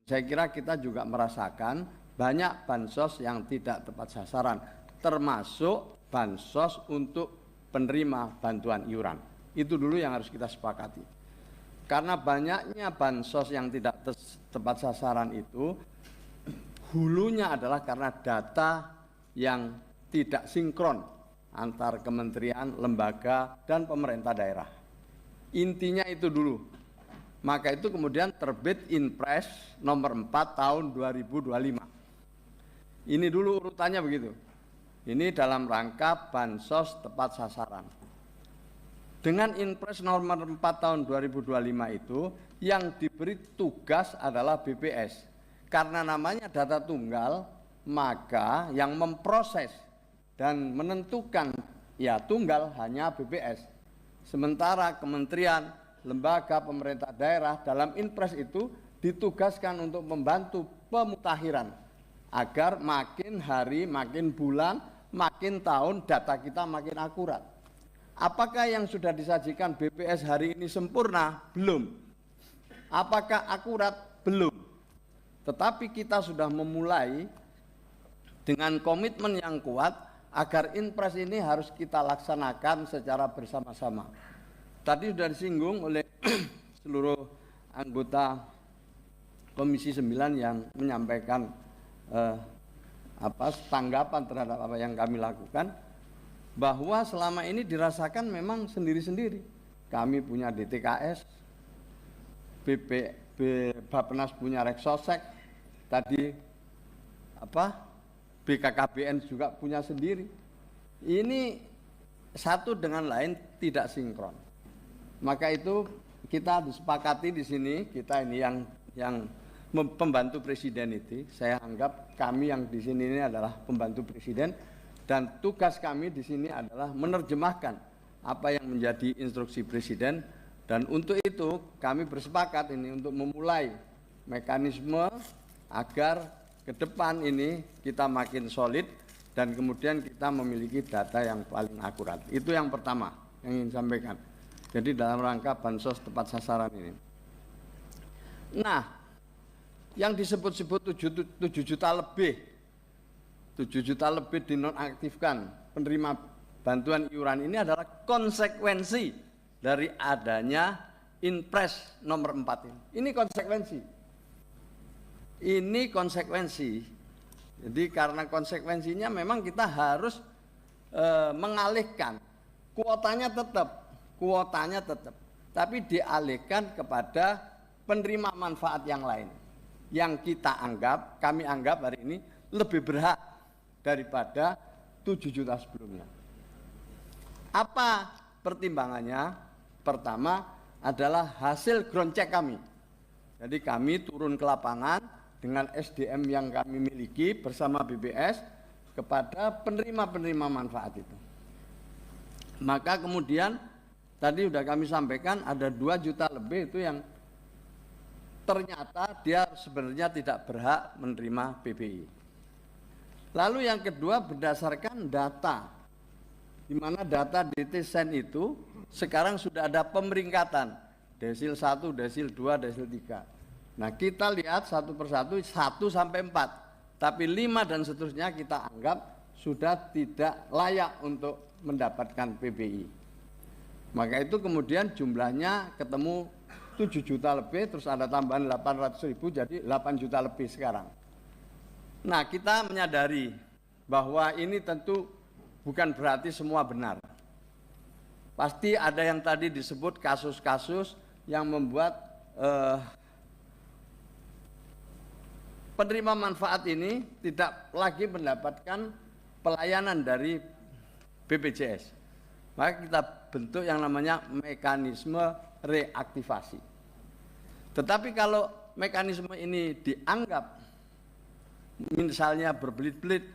Saya kira kita juga merasakan banyak bansos yang tidak tepat sasaran, termasuk bansos untuk penerima bantuan iuran. Itu dulu yang harus kita sepakati. Karena banyaknya bansos yang tidak tepat sasaran itu, hulunya adalah karena data yang tidak sinkron antar kementerian, lembaga, dan pemerintah daerah. Intinya itu dulu. Maka itu kemudian terbit Inpres nomor 4 tahun 2025. Ini dulu urutannya begitu. Ini dalam rangka bansos tepat sasaran. Dengan Inpres nomor 4 tahun 2025 itu, yang diberi tugas adalah BPS. Karena namanya data tunggal, maka yang memproses dan menentukan ya tunggal hanya BPS. Sementara kementerian, lembaga pemerintah daerah dalam Inpres itu ditugaskan untuk membantu pemutakhiran agar makin hari, makin bulan, makin tahun data kita makin akurat. Apakah yang sudah disajikan BPS hari ini sempurna? Belum. Apakah akurat? Belum. Tetapi kita sudah memulai dengan komitmen yang kuat agar Inpres ini harus kita laksanakan secara bersama-sama. Tadi sudah disinggung oleh seluruh anggota Komisi 9 yang menyampaikan tanggapan terhadap apa yang kami lakukan, bahwa selama ini dirasakan memang sendiri-sendiri. Kami punya DTKS, Bappenas punya Reksosek, tadi BKKBN juga punya sendiri. Ini satu dengan lain tidak sinkron. Maka itu kita disepakati di sini, kita ini yang pembantu presiden itu, saya anggap kami yang di sini ini adalah pembantu presiden, dan tugas kami di sini adalah menerjemahkan apa yang menjadi instruksi presiden, dan untuk itu kami bersepakat ini untuk memulai mekanisme agar ke depan ini kita makin solid dan kemudian kita memiliki data yang paling akurat. Itu yang pertama yang ingin sampaikan. Jadi dalam rangka bansos tepat sasaran ini. Nah, yang disebut-sebut 7 juta lebih, 7 juta lebih dinonaktifkan penerima bantuan iuran ini adalah konsekuensi dari adanya Inpres nomor 4 ini. Ini konsekuensi. Ini konsekuensi. Jadi karena konsekuensinya memang kita harus mengalihkan. Kuotanya tetap, tapi dialihkan kepada penerima manfaat yang lain. Yang kita anggap, kami anggap hari ini lebih berhak daripada 7 juta sebelumnya. Apa pertimbangannya? Pertama adalah hasil ground check kami. Jadi kami turun ke lapangan dengan SDM yang kami miliki bersama BPS kepada penerima-penerima manfaat itu. Maka kemudian tadi sudah kami sampaikan ada 2 juta lebih itu yang ternyata dia sebenarnya tidak berhak menerima PBI. Lalu yang kedua berdasarkan data, di mana data DTSEN itu sekarang sudah ada pemeringkatan, desil 1, desil 2, desil 3. Nah kita lihat satu persatu 1 sampai 4, tapi 5 dan seterusnya kita anggap sudah tidak layak untuk mendapatkan PBI. Maka itu kemudian jumlahnya ketemu 7 juta lebih, terus ada tambahan 800.000, jadi 8 juta lebih sekarang. Nah kita menyadari bahwa ini tentu bukan berarti semua benar. Pasti ada yang tadi disebut kasus-kasus yang membuat penerima manfaat ini tidak lagi mendapatkan pelayanan dari BPJS. Maka kita bentuk yang namanya mekanisme reaktivasi. Tetapi kalau mekanisme ini dianggap misalnya berbelit-belit,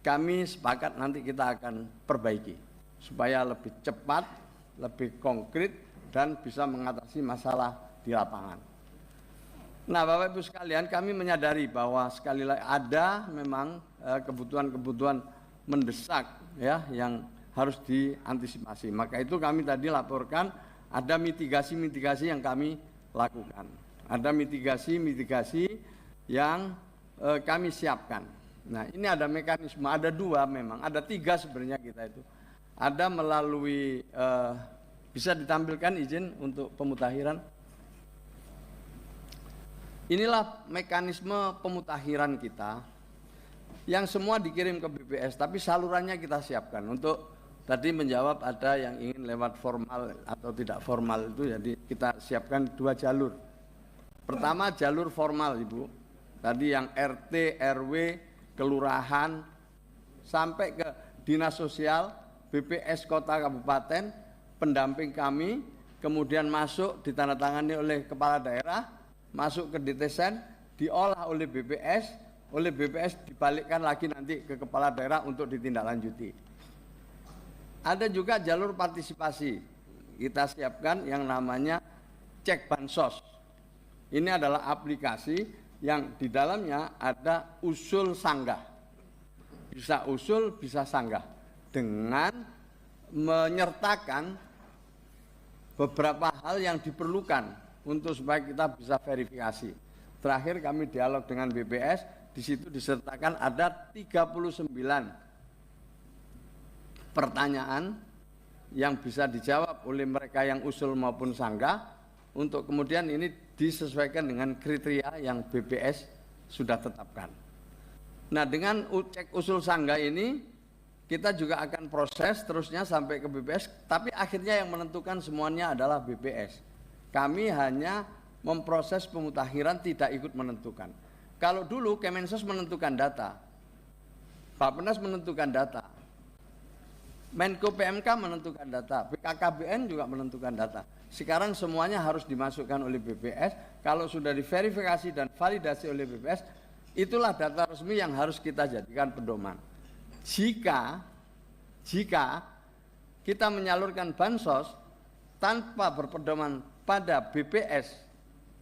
kami sepakat nanti kita akan perbaiki supaya lebih cepat, lebih konkret dan bisa mengatasi masalah di lapangan. Nah, Bapak Ibu sekalian, kami menyadari bahwa sekali lagi ada memang kebutuhan-kebutuhan mendesak ya yang harus diantisipasi. Maka itu kami tadi laporkan ada mitigasi-mitigasi yang kami lakukan. Ada mitigasi yang kami siapkan. Nah, ini ada mekanisme, ada dua memang, ada tiga sebenarnya kita itu. Ada melalui, bisa ditampilkan izin untuk pemutakhiran. Inilah mekanisme pemutakhiran kita yang semua dikirim ke BPS, tapi salurannya kita siapkan. Untuk tadi menjawab ada yang ingin lewat formal atau tidak formal itu, jadi kita siapkan dua jalur. Pertama jalur formal Ibu, tadi yang RT, RW, kelurahan, sampai ke dinas sosial, BPS kota kabupaten, pendamping kami, kemudian masuk ditandatangani oleh kepala daerah, masuk ke DTSEN, diolah oleh BPS dibalikkan lagi nanti ke kepala daerah untuk ditindaklanjuti. Ada juga jalur partisipasi, kita siapkan yang namanya Cek Bansos. Ini adalah aplikasi yang di dalamnya ada usul sanggah, bisa usul, bisa sanggah, dengan menyertakan beberapa hal yang diperlukan untuk supaya kita bisa verifikasi. Terakhir kami dialog dengan BPS, di situ disertakan ada 39 pertanyaan yang bisa dijawab oleh mereka yang usul maupun sanggah, untuk kemudian ini disesuaikan dengan kriteria yang BPS sudah tetapkan. Nah, dengan cek usul sanggah ini kita juga akan proses terusnya sampai ke BPS, tapi akhirnya yang menentukan semuanya adalah BPS. Kami hanya memproses pemutakhiran, tidak ikut menentukan. Kalau dulu Kemensos menentukan data, Bappenas menentukan data, Menko PMK menentukan data, BKKBN juga menentukan data. Sekarang semuanya harus dimasukkan oleh BPS. Kalau sudah diverifikasi dan validasi oleh BPS, itulah data resmi yang harus kita jadikan pedoman. Jika kita menyalurkan bansos tanpa berpedoman pada BPS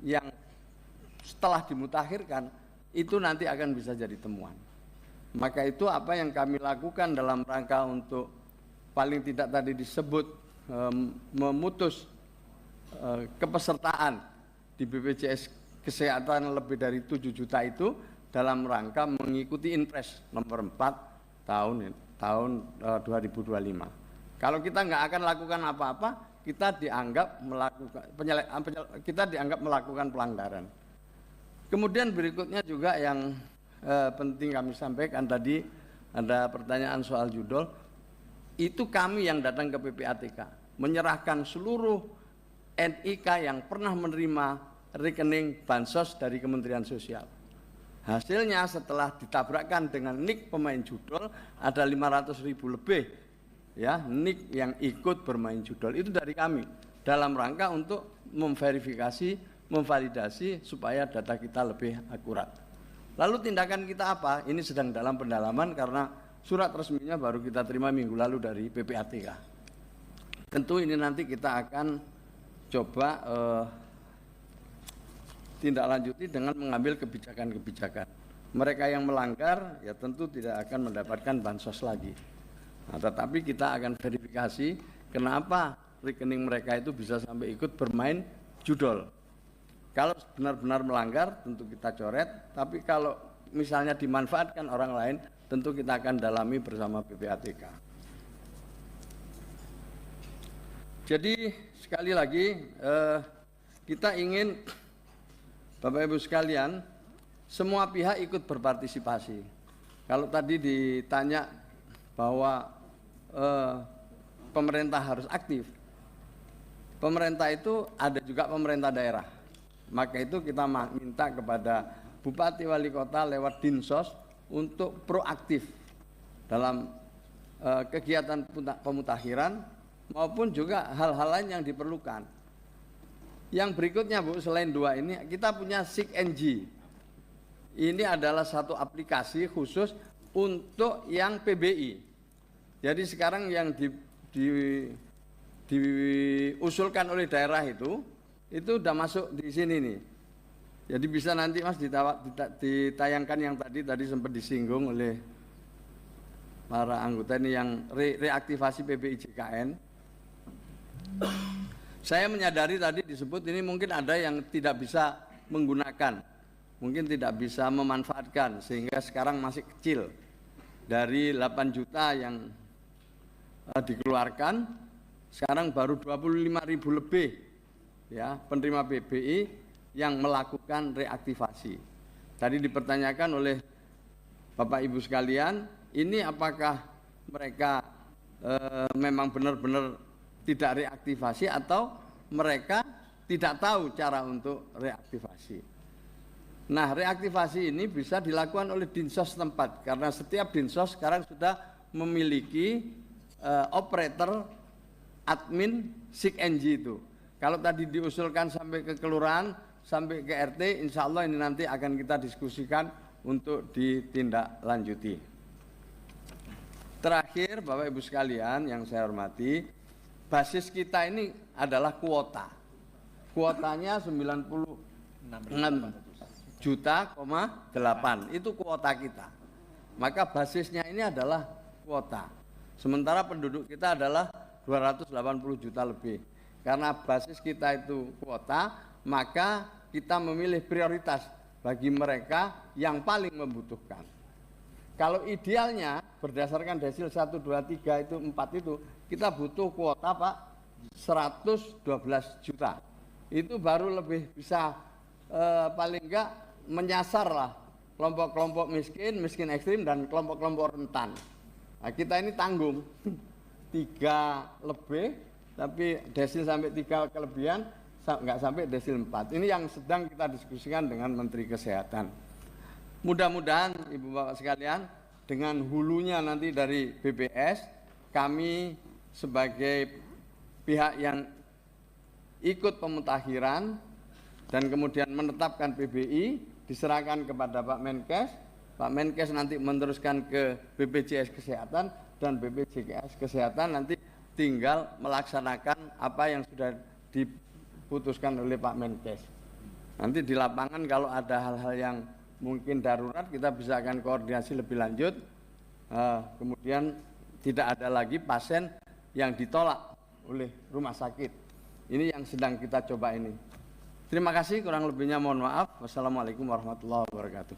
yang setelah dimutakhirkan, itu nanti akan bisa jadi temuan. Maka itu apa yang kami lakukan dalam rangka untuk paling tidak tadi disebut memutus kepesertaan di BPJS Kesehatan lebih dari 7 juta itu dalam rangka mengikuti Inpres nomor 4 tahun 2025. Kalau kita nggak akan lakukan apa-apa, kita dianggap melakukan pelanggaran. Kemudian berikutnya juga yang penting kami sampaikan tadi, ada pertanyaan soal judul. Itu kami yang datang ke PPATK, menyerahkan seluruh NIK yang pernah menerima rekening bansos dari Kementerian Sosial. Hasilnya setelah ditabrakkan dengan NIK pemain judul, ada 500.000 lebih ya NIK yang ikut bermain judul. Itu dari kami dalam rangka untuk memverifikasi, memvalidasi supaya data kita lebih akurat. Lalu tindakan kita apa? Ini sedang dalam pendalaman karena surat resminya baru kita terima minggu lalu dari PPATK. Tentu ini nanti kita akan coba tindak lanjuti dengan mengambil kebijakan-kebijakan. Mereka yang melanggar ya tentu tidak akan mendapatkan bansos lagi. Nah, tetapi kita akan verifikasi kenapa rekening mereka itu bisa sampai ikut bermain judul. Kalau benar-benar melanggar tentu kita coret, tapi kalau misalnya dimanfaatkan orang lain tentu kita akan dalami bersama PPATK. Jadi sekali lagi kita ingin Bapak Ibu sekalian semua pihak ikut berpartisipasi. Kalau tadi ditanya bahwa pemerintah harus aktif, pemerintah itu ada juga pemerintah daerah. Maka itu kita minta kepada Bupati Wali Kota lewat Dinsos untuk proaktif dalam kegiatan pemutakhiran maupun juga hal-hal lain yang diperlukan. Yang berikutnya Bu, selain dua ini kita punya SIG-NG. Ini adalah satu aplikasi khusus untuk yang PBI. Jadi sekarang yang diusulkan oleh daerah itu sudah masuk di sini nih. Jadi bisa nanti Mas ditayangkan yang tadi sempat disinggung oleh para anggota ini yang reaktivasi PBI JKN. Saya menyadari tadi disebut ini mungkin ada yang tidak bisa menggunakan mungkin tidak bisa memanfaatkan sehingga sekarang masih kecil. Dari 8 juta yang dikeluarkan, sekarang baru 25.000 lebih ya penerima PBI yang melakukan reaktivasi. Tadi dipertanyakan oleh Bapak Ibu sekalian, ini apakah mereka memang benar-benar tidak reaktivasi atau mereka tidak tahu cara untuk reaktivasi. Nah, reaktivasi ini bisa dilakukan oleh dinsos setempat karena setiap dinsos sekarang sudah memiliki operator admin SIG-NG itu. Kalau tadi diusulkan sampai ke kelurahan, sampai ke RT, insya Allah ini nanti akan kita diskusikan untuk ditindaklanjuti. Terakhir, Bapak Ibu sekalian yang saya hormati, basis kita ini adalah kuota. Kuotanya 96,8 juta, itu kuota kita. Maka basisnya ini adalah kuota. Sementara penduduk kita adalah 280 juta lebih. Karena basis kita itu kuota, maka kita memilih prioritas bagi mereka yang paling membutuhkan. Kalau idealnya berdasarkan desil 1, 2, 3 itu 4 itu kita butuh kuota Pak 112 juta. Itu baru lebih bisa paling enggak menyasar lah kelompok-kelompok miskin, miskin ekstrim dan kelompok-kelompok rentan. Nah, kita ini tanggung 3 lebih tapi desil sampai 3 kelebihan enggak sampai desil 4. Ini yang sedang kita diskusikan dengan Menteri Kesehatan. Mudah-mudahan Ibu Bapak sekalian dengan hulunya nanti dari BPS, kami sebagai pihak yang ikut pemutakhiran dan kemudian menetapkan PBI diserahkan kepada Pak Menkes. Pak Menkes nanti meneruskan ke BPJS Kesehatan dan BPJS Kesehatan nanti tinggal melaksanakan apa yang sudah diputuskan oleh Pak Menkes. Nanti di lapangan kalau ada hal-hal yang mungkin darurat kita bisa akan koordinasi lebih lanjut. Kemudian tidak ada lagi pasien yang ditolak oleh rumah sakit. Ini yang sedang kita coba ini. Terima kasih, kurang lebihnya mohon maaf. Wassalamualaikum warahmatullahi wabarakatuh.